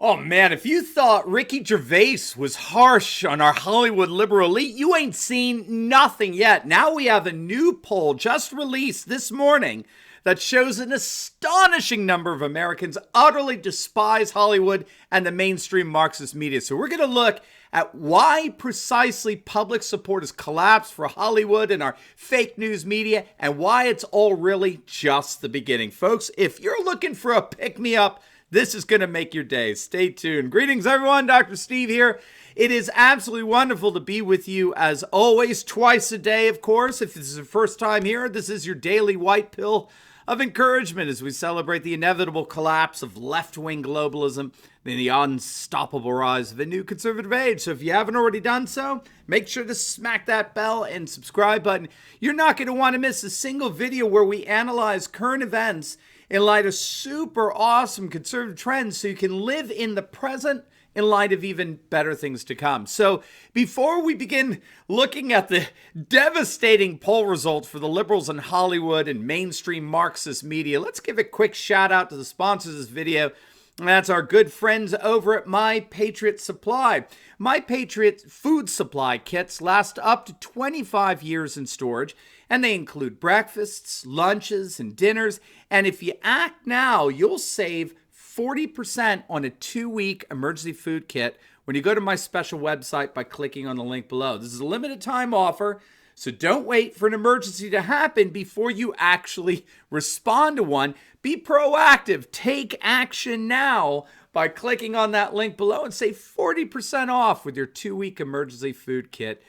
Oh man, if you thought Ricky Gervais was harsh on our Hollywood liberal elite, you ain't seen nothing yet. Now we have a new poll just released this morning that shows an astonishing number of Americans utterly despise Hollywood and the mainstream Marxist media. So we're going to look at why precisely public support has collapsed for Hollywood and our fake news media, and why it's all really just the beginning. Folks, if you're looking for a pick-me-up, this is going to make your day. Stay tuned. Greetings, everyone. Dr. Steve here. It is absolutely wonderful to be with you, as always, twice a day, of course. If this is your first time here, this is your daily white pill of encouragement as we celebrate the inevitable collapse of left-wing globalism and the unstoppable rise of a new conservative age. So if you haven't already done so, make sure to smack that bell and subscribe button. You're not going to want to miss a single video where we analyze current events in light of super awesome conservative trends so you can live in the present in light of even better things to come. So before we begin looking at the devastating poll results for the liberals in Hollywood and mainstream Marxist media, let's give a quick shout out to the sponsors of this video. And that's our good friends over at My Patriot Supply. My Patriot food supply kits last up to 25 years in storage, and they include breakfasts, lunches, and dinners. And if you act now, you'll save 40% on a 2-week emergency food kit when you go to my special website by clicking on the link below. This is a limited time offer, so don't wait for an emergency to happen before you actually respond to one. Be proactive. Take action now by clicking on that link below and save 40% off with your 2-week emergency food kit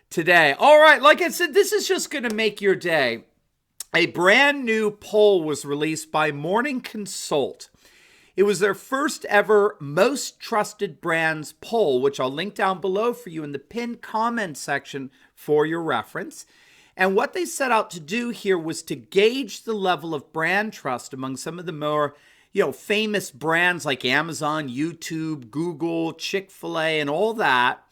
today. All right, like I said, this is just going to make your day. A brand new poll was released by Morning Consult. It was their first ever most trusted brands poll, which I'll link down below for you in the pinned comment section for your reference. And what they set out to do here was to gauge the level of brand trust among some of the more, famous brands like Amazon, YouTube, Google, Chick-fil-A, and all that.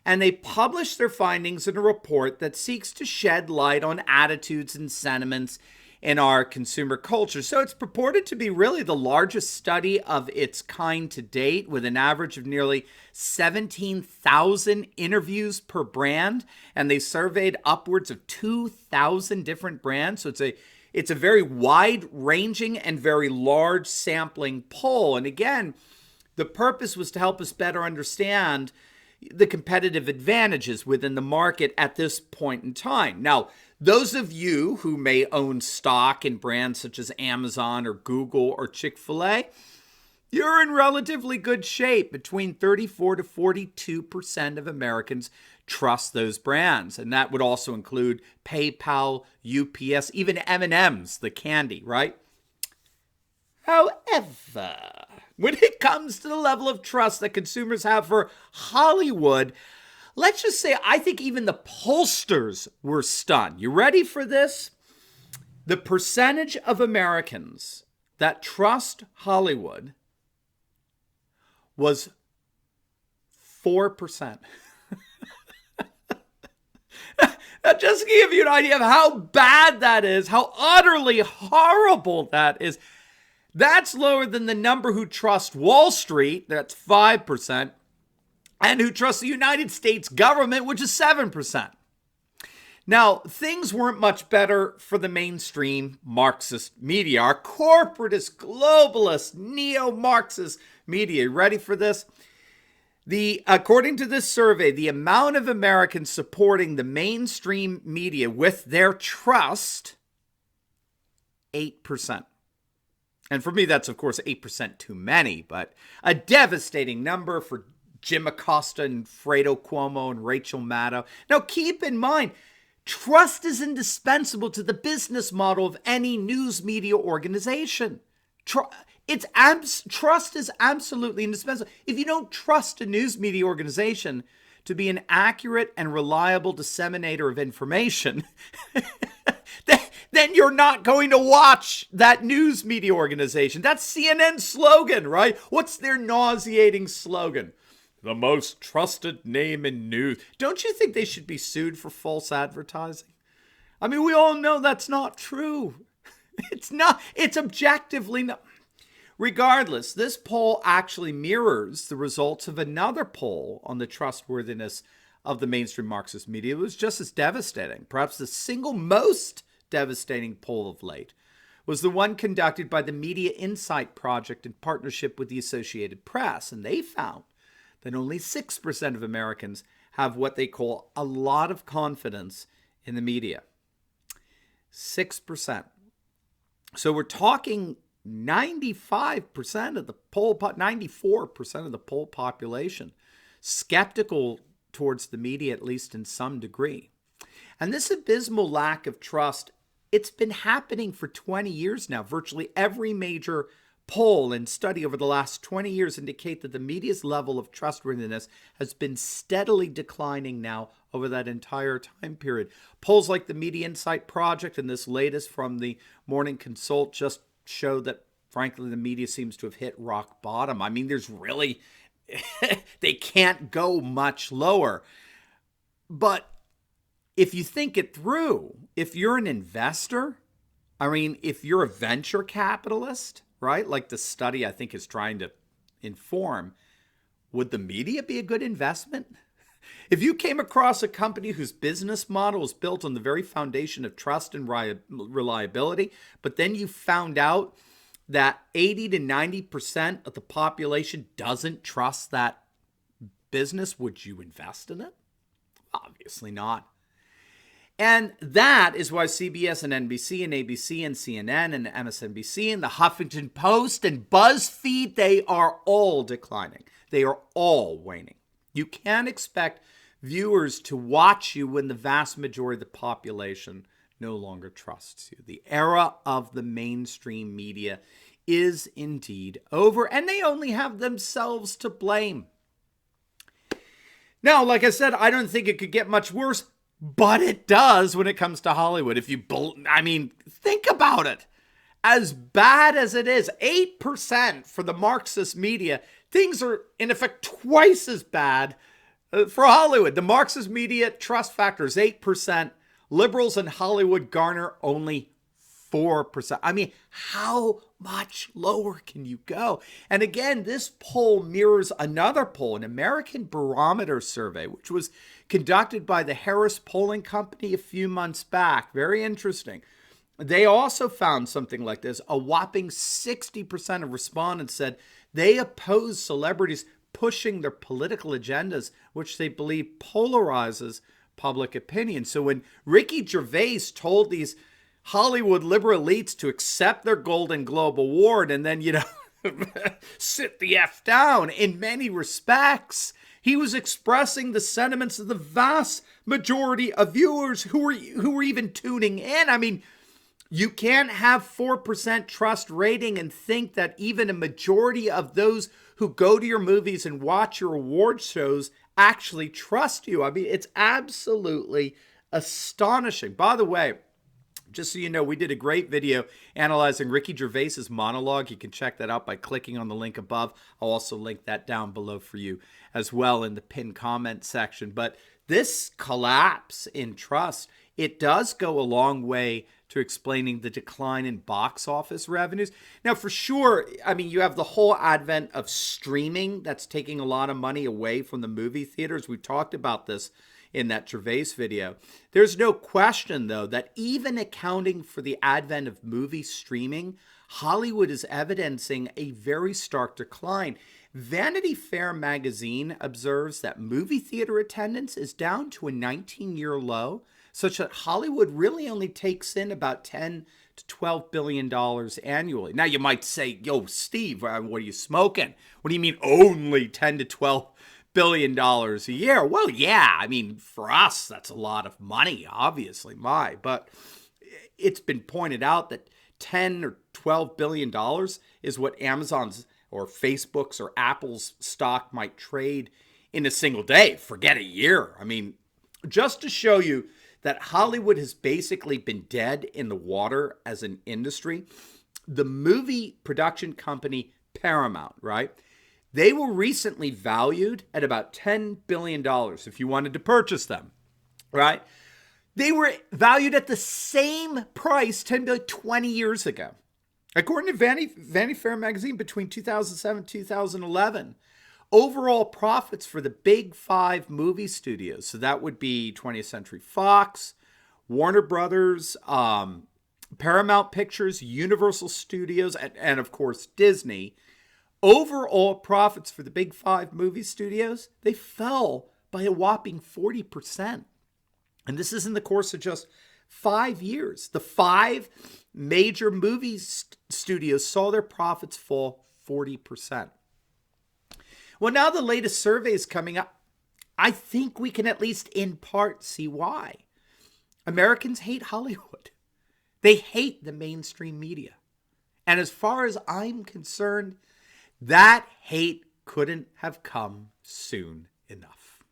And they published their findings in a report that seeks to shed light on attitudes and sentiments in our consumer culture. So it's purported to be really the largest study of its kind to date, with an average of nearly 17,000 interviews per brand. And they surveyed upwards of 2,000 different brands. So it's a very wide-ranging and very large sampling poll. And again, the purpose was to help us better understand the competitive advantages within the market at this point in time. Now, those of you who may own stock in brands such as Amazon or Google or Chick-fil-A, you're in relatively good shape. Between 34 to 42% of Americans trust those brands. And that would also include PayPal, UPS, even M&M's, the candy, right? However, when it comes to the level of trust that consumers have for Hollywood, let's just say I think even the pollsters were stunned. You ready for this? The percentage of Americans that trust Hollywood was 4%. Just to give you an idea of how bad that is, how utterly horrible that is. That's lower than the number who trust Wall Street, that's 5%, and who trust the United States government, which is 7%. Now, things weren't much better for the mainstream Marxist media, our corporatist, globalist, neo-Marxist media. You ready for this? According to this survey, the amount of Americans supporting the mainstream media with their trust, 8%. And for me, that's, of course, 8% too many, but a devastating number for Jim Acosta and Fredo Cuomo and Rachel Maddow. Now, keep in mind, trust is indispensable to the business model of any news media organization. Trust is absolutely indispensable. If you don't trust a news media organization to be an accurate and reliable disseminator of information, then you're not going to watch that news media organization. That's CNN's slogan, right? What's their nauseating slogan? The most trusted name in news. Don't you think they should be sued for false advertising? I mean, we all know that's not true. It's not. It's objectively not. Regardless, this poll actually mirrors the results of another poll on the trustworthiness of the mainstream Marxist media. It was just as devastating. Perhaps the single most devastating poll of late was the one conducted by the Media Insight Project in partnership with the Associated Press. And they found that only 6% of Americans have what they call a lot of confidence in the media. 6%. So we're talking 95% of the poll, 94% of the poll population skeptical towards the media, at least in some degree. And this abysmal lack of trust, it's been happening for 20 years now. Virtually every major poll and study over the last 20 years indicate that the media's level of trustworthiness has been steadily declining now over that entire time period. Polls like the Media Insight Project and this latest from the Morning Consult just show that, frankly, the media seems to have hit rock bottom. I mean, there's really, they can't go much lower. But if you think it through, if you're an investor, I mean, if you're a venture capitalist, right, like the study I think is trying to inform, would the media be a good investment? If you came across a company whose business model is built on the very foundation of trust and reliability, but then you found out that 80 to 90% of the population doesn't trust that business, would you invest in it? Obviously not. And that is why CBS and NBC and ABC and CNN and MSNBC and the Huffington Post and BuzzFeed, they are all declining. They are all waning. You can't expect viewers to watch you when the vast majority of the population no longer trusts you. The era of the mainstream media is indeed over, and they only have themselves to blame. Now, like I said, I don't think it could get much worse, but it does when it comes to Hollywood. Think about it. As bad as it is, 8% for the Marxist media, things are, in effect, twice as bad for Hollywood. The Marxist media trust factor is 8%. Liberals in Hollywood garner only 4%. I mean, how much lower can you go? And again, this poll mirrors another poll, an American Barometer survey, which was conducted by the Harris Polling Company a few months back. Very interesting. They also found something like this. A whopping 60% of respondents said they oppose celebrities pushing their political agendas, which they believe polarizes public opinion. So when Ricky Gervais told these Hollywood liberal elites to accept their Golden Globe Award and then, sit the F down, in many respects, he was expressing the sentiments of the vast majority of viewers who were even tuning in. I mean, you can't have 4% trust rating and think that even a majority of those who go to your movies and watch your award shows actually trust you. I mean, it's absolutely astonishing. By the way, just so you know, we did a great video analyzing Ricky Gervais's monologue. You can check that out by clicking on the link above. I'll also link that down below for you as well in the pinned comment section. But this collapse in trust, it does go a long way to explaining the decline in box office revenues. Now, for sure, I mean, you have the whole advent of streaming that's taking a lot of money away from the movie theaters. We talked about this in that Gervais video. There's no question, though, that even accounting for the advent of movie streaming, Hollywood is evidencing a very stark decline. Vanity Fair magazine observes that movie theater attendance is down to a 19-year low, such that Hollywood really only takes in about $10 to $12 billion annually. Now, you might say, yo, Steve, what are you smoking? What do you mean only 10 to 12 $billion a year? Well, yeah, I mean, for us, that's a lot of money, obviously, but it's been pointed out that 10 or 12 billion dollars is what Amazon's or Facebook's or Apple's stock might trade in a single day. Forget a year. I mean, just to show you that Hollywood has basically been dead in the water as an industry, the movie production company Paramount, right? They were recently valued at about $10 billion if you wanted to purchase them, right? They were valued at the same price, $10 billion, 20 years ago. According to Vanity Fair magazine, between 2007 and 2011, overall profits for the big five movie studios, so that would be 20th Century Fox, Warner Brothers, Paramount Pictures, Universal Studios, and of course Disney, overall profits for the big five movie studios, they fell by a whopping 40%. And this is in the course of just 5 years. The five major movie studios saw their profits fall 40%. Well, now the latest survey is coming up. I think we can at least in part see why. Americans hate Hollywood. They hate the mainstream media. And as far as I'm concerned, that hate couldn't have come soon enough.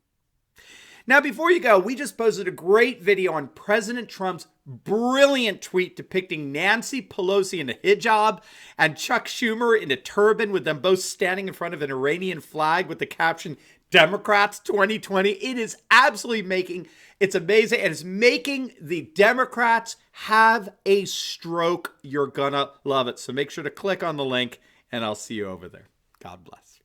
Now, before you go, we just posted a great video on President Trump's brilliant tweet depicting Nancy Pelosi in a hijab and Chuck Schumer in a turban, with them both standing in front of an Iranian flag with the caption, Democrats 2020. It is absolutely it's amazing, and it's making the Democrats have a stroke. You're gonna love it. So make sure to click on the link, and I'll see you over there. God bless.